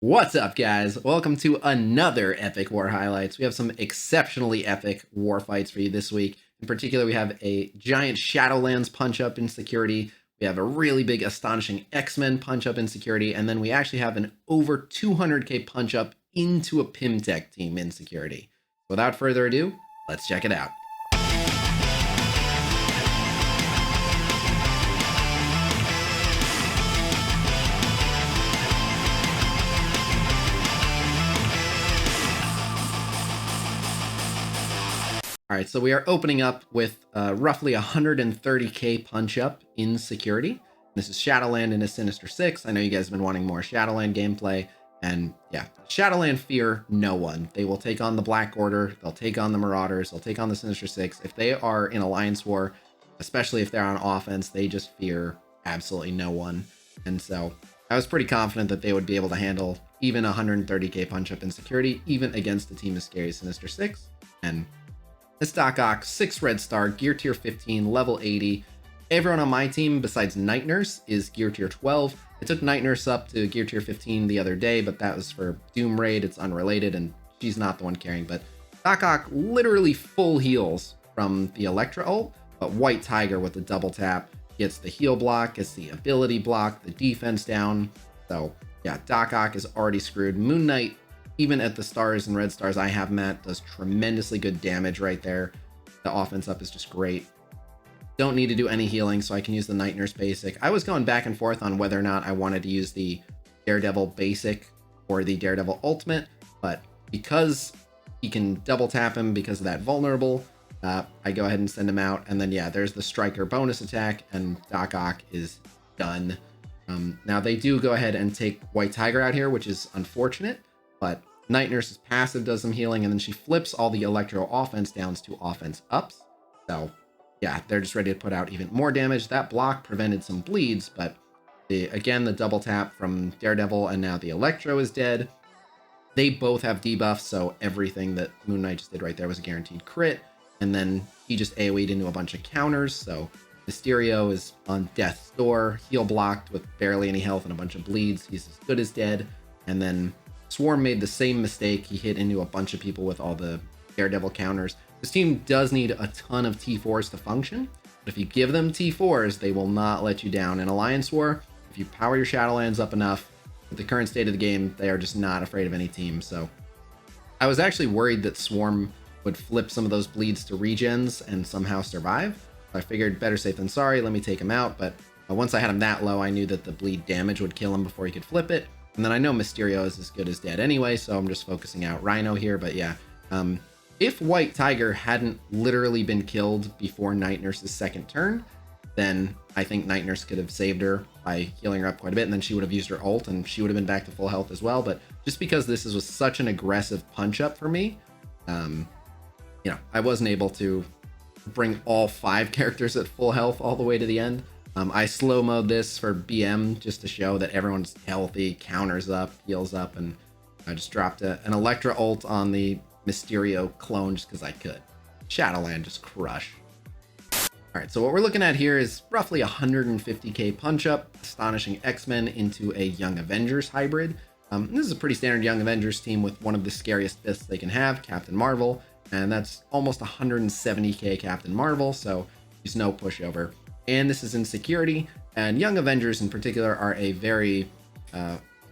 What's up, guys? Welcome to another Epic War Highlights. We have some exceptionally epic war fights for you this week. In particular, we have a giant Shadowlands punch-up in security. We have a really big Astonishing X-Men punch-up in security. And then we actually have an over 200k punch-up into a Pimtech team in security. Without further ado, let's check it out. All right, so we are opening up with roughly 130k punch up in security. This is Shadowland and a Sinister Six. I know you guys have been wanting more Shadowland gameplay, and yeah, Shadowland fear no one. They will take on the Black Order, they'll take on the Marauders, they'll take on the Sinister Six. If they are in Alliance War, especially if they're on offense, they just fear absolutely no one. And so I was pretty confident that they would be able to handle even 130k punch up in security, even against a team as scary as Sinister Six. And this Doc Ock, 6 red star, gear tier 15, level 80. Everyone on my team besides Night Nurse is gear tier 12. I took Night Nurse up to gear tier 15 the other day, but that was for Doom Raid. It's unrelated, and she's not the one carrying. But Doc Ock literally full heals from the Electra ult, but White Tiger with the double tap gets the heal block, gets the ability block, the defense down. So yeah, Doc Ock is already screwed. Moon Knight, even at the stars and red stars I have him at, does tremendously good damage right there. The offense up is just great. Don't need to do any healing, so I can use the Night Nurse basic. I was going back and forth on whether or not I wanted to use the Daredevil basic or the Daredevil ultimate, but because he can double tap him because of that vulnerable, I go ahead and send him out. And then yeah, there's the Striker bonus attack, and Doc Ock is done. Now they do go ahead and take White Tiger out here, which is unfortunate, but Night Nurse's passive does some healing, and then she flips all the Electro offense downs to offense ups. So yeah, they're just ready to put out even more damage. That block prevented some bleeds, but again, the double tap from Daredevil, and now the Electro is dead. They both have debuffs, so everything that Moon Knight just did right there was a guaranteed crit. And then he just AoE'd into a bunch of counters, so Mysterio is on death's door, heal blocked with barely any health and a bunch of bleeds. He's as good as dead. And then Swarm made the same mistake. He hit into a bunch of people with all the Daredevil counters. This team does need a ton of T4s to function, but if you give them T4s, they will not let you down. In Alliance War, if you power your Shadowlands up enough, with the current state of the game, they are just not afraid of any team. So I was actually worried that Swarm would flip some of those bleeds to regens and somehow survive. I figured better safe than sorry, let me take him out. But once I had him that low, I knew that the bleed damage would kill him before he could flip it. And then I know Mysterio is as good as dead anyway, so I'm just focusing out Rhino here. But yeah, if White Tiger hadn't literally been killed before Night Nurse's second turn, then I think Night Nurse could have saved her by healing her up quite a bit, and then she would have used her ult, and she would have been back to full health as well. But just because this was such an aggressive punch-up for me, I wasn't able to bring all 5 characters at full health all the way to the end. I slow mode this for BM just to show that everyone's healthy, counters up, heals up, and I just dropped an Electra ult on the Mysterio clone just because I could. Shadowland just crush. All right, so what we're looking at here is roughly 150k punch up, Astonishing X-Men into a Young Avengers hybrid. This is a pretty standard Young Avengers team with one of the scariest fists they can have, Captain Marvel, and that's almost 170k Captain Marvel, so there's no pushover. And this is in security, and Young Avengers in particular are a very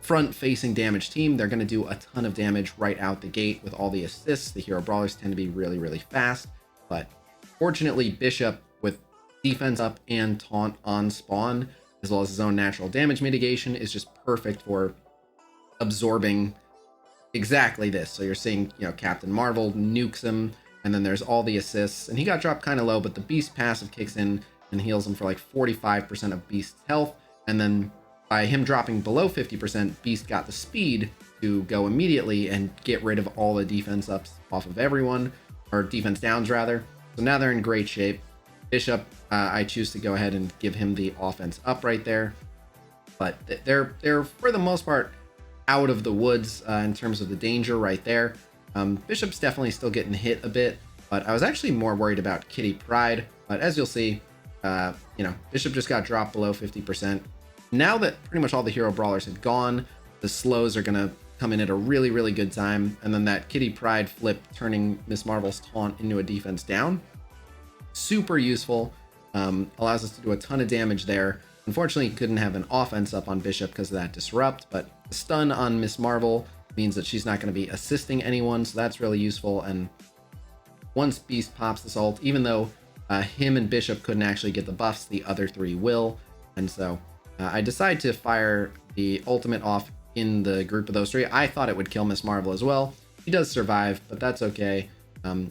front-facing damage team. They're going to do a ton of damage right out the gate with all the assists. The hero brawlers tend to be really, really fast, but fortunately Bishop, with defense up and taunt on spawn, as well as his own natural damage mitigation, is just perfect for absorbing exactly this. So you're seeing, Captain Marvel nukes him, and then there's all the assists, and he got dropped kind of low, but the Beast passive kicks in and heals him for like 45% of Beast's health. And then by him dropping below 50%, Beast got the speed to go immediately and get rid of all the defense ups off of everyone, or defense downs rather. So now they're in great shape. Bishop, I choose to go ahead and give him the offense up right there. But they're for the most part out of the woods in terms of the danger right there. Bishop's definitely still getting hit a bit, but I was actually more worried about Kitty Pryde. But as you'll see, Bishop just got dropped below 50%. Now that pretty much all the hero brawlers had gone, the slows are going to come in at a really, really good time. And then that Kitty Pryde flip, turning Miss Marvel's taunt into a defense down. Super useful. Allows us to do a ton of damage there. Unfortunately, couldn't have an offense up on Bishop because of that disrupt, but the stun on Miss Marvel means that she's not going to be assisting anyone, so that's really useful. And once Beast pops this ult, even though him and Bishop couldn't actually get the buffs, the other three will. And so I decide to fire the ultimate off in the group of those three. I thought it would kill Miss Marvel as well. He does survive, but that's okay.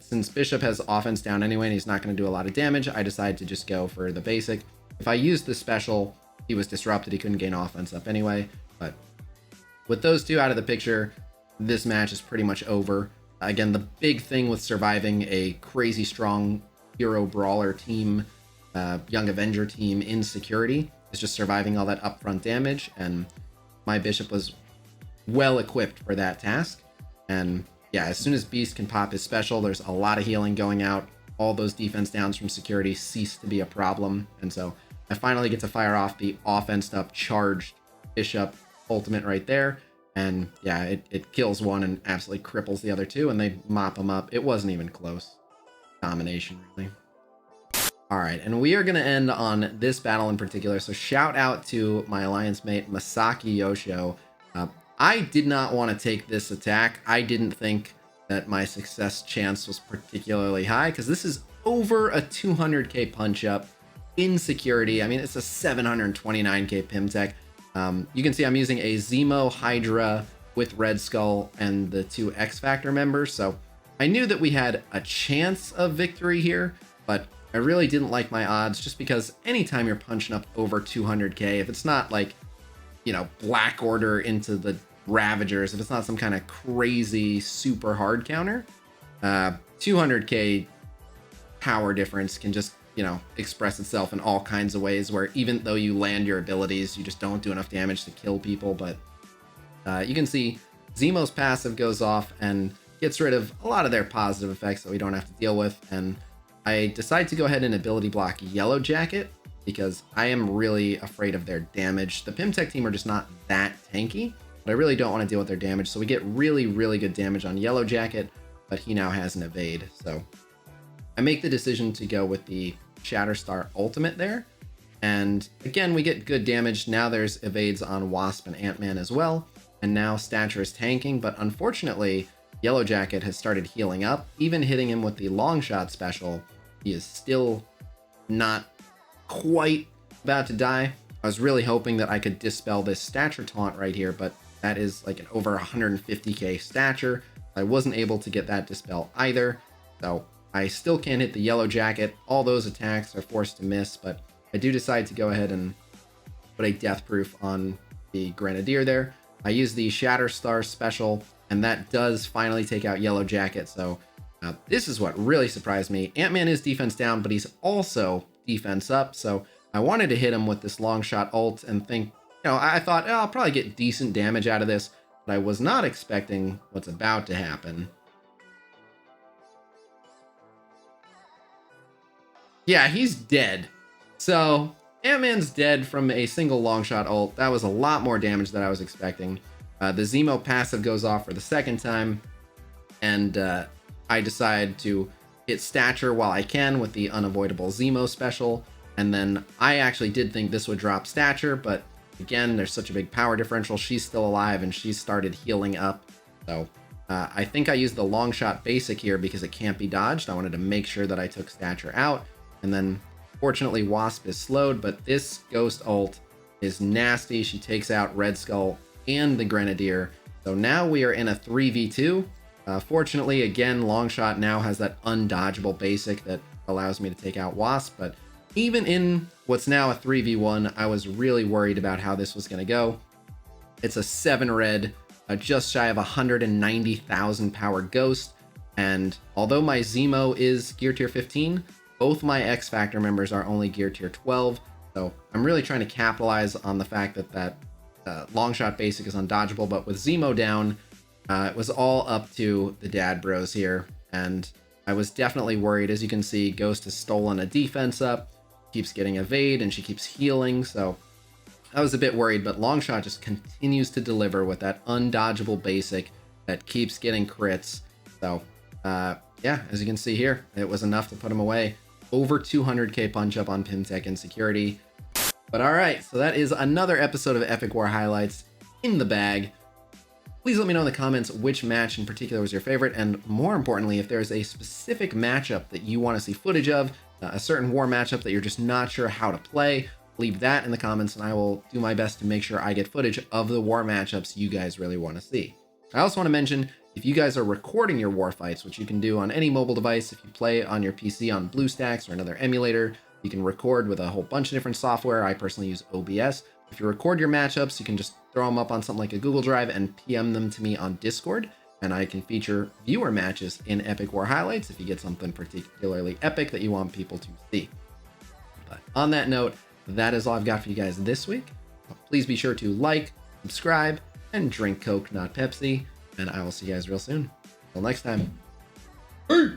Since Bishop has offense down anyway and he's not going to do a lot of damage, I decided to just go for the basic. If I used the special, he was disrupted. He couldn't gain offense up anyway. But with those two out of the picture, this match is pretty much over. Again, the big thing with surviving a crazy strong hero brawler team, Young Avenger team in security, is just surviving all that upfront damage. And my Bishop was well equipped for that task. And yeah, as soon as Beast can pop his special, there's a lot of healing going out. All those defense downs from security cease to be a problem. And so I finally get to fire off the offensed up charged Bishop ultimate right there. And yeah, it kills one and absolutely cripples the other two, and they mop them up. It wasn't even close. Domination, really. All right, and we are going to end on this battle in particular. So shout out to my alliance mate, Masaki Yosho. I did not want to take this attack. I didn't think that my success chance was particularly high because this is over a 200k punch up in security. I mean, it's a 729k Pimtech. You can see I'm using a Zemo Hydra with Red Skull and the two X Factor members. So I knew that we had a chance of victory here, but I really didn't like my odds just because anytime you're punching up over 200k, if it's not like, you know, Black Order into the Ravagers, if it's not some kind of crazy super hard counter, 200k power difference can just, you know, express itself in all kinds of ways where even though you land your abilities, you just don't do enough damage to kill people. But you can see Zemo's passive goes off and gets rid of a lot of their positive effects that we don't have to deal with. And I decide to go ahead and ability block Yellow Jacket because I am really afraid of their damage. The Pimtech team are just not that tanky, but I really don't want to deal with their damage. So we get really, really good damage on Yellow Jacket, but he now has an evade. So I make the decision to go with the Shatterstar ultimate there. And again, we get good damage. Now there's evades on Wasp and Ant-Man as well. And now Stature is tanking, but unfortunately, Yellow Jacket has started healing up. Even hitting him with the long shot special, he is still not quite about to die. I was really hoping that I could dispel this Stature taunt right here, but that is like an over 150k Stature. I wasn't able to get that dispel either. So I still can't hit the Yellow Jacket. All those attacks are forced to miss, but I do decide to go ahead and put a death proof on the Grenadier there. I use the Shatterstar special, and that does finally take out Yellow Jacket. So this is what really surprised me. Ant-Man is defense down, but he's also defense up. So I wanted to hit him with this long shot ult and think, you know, I thought, oh, I'll probably get decent damage out of this, but I was not expecting what's about to happen. Yeah, he's dead. So Ant-Man's dead from a single long shot ult. That was a lot more damage than I was expecting. The Zemo passive goes off for the second time, and I decide to hit Stature while I can with the unavoidable Zemo special. And then I actually did think this would drop Stature, but again, there's such a big power differential. She's still alive and she started healing up. So I think I used the long shot basic here because it can't be dodged. I wanted to make sure that I took Stature out. And then fortunately Wasp is slowed, but this Ghost ult is nasty. She takes out Red Skull and the Grenadier. So now we are in a 3v2. Fortunately, again, Longshot now has that undodgeable basic that allows me to take out Wasp. But even in what's now a 3v1, I was really worried about how this was going to go. It's a 7 red, just shy of 190,000 power Ghost. And although my Zemo is gear tier 15, both my X Factor members are only gear tier 12. So I'm really trying to capitalize on the fact that that long shot basic is undodgeable. But with Zemo down, it was all up to the dad bros here. And I was definitely worried. As you can see, Ghost has stolen a defense up, keeps getting evade, and she keeps healing. So I was a bit worried, but Longshot just continues to deliver with that undodgeable basic that keeps getting crits. So, yeah, as you can see here, it was enough to put him away. Over 200k punch up on Pimtech and security. But all right, so that is another episode of Epic War Highlights in the bag. Please let me know in the comments which match in particular was your favorite, and more importantly, if there's a specific matchup that you want to see footage of, a certain war matchup that you're just not sure how to play, leave that in the comments and I will do my best to make sure I get footage of the war matchups you guys really want to see. I also want to mention, if you guys are recording your war fights, which you can do on any mobile device, if you play on your PC on Bluestacks or another emulator, you can record with a whole bunch of different software. I personally use OBS. If you record your matchups, you can just throw them up on something like a Google Drive and PM them to me on Discord, and I can feature viewer matches in Epic War Highlights if you get something particularly epic that you want people to see. But on that note, that is all I've got for you guys this week. Please be sure to like, subscribe, and drink Coke, not Pepsi, and I will see you guys real soon. Until next time. Peace!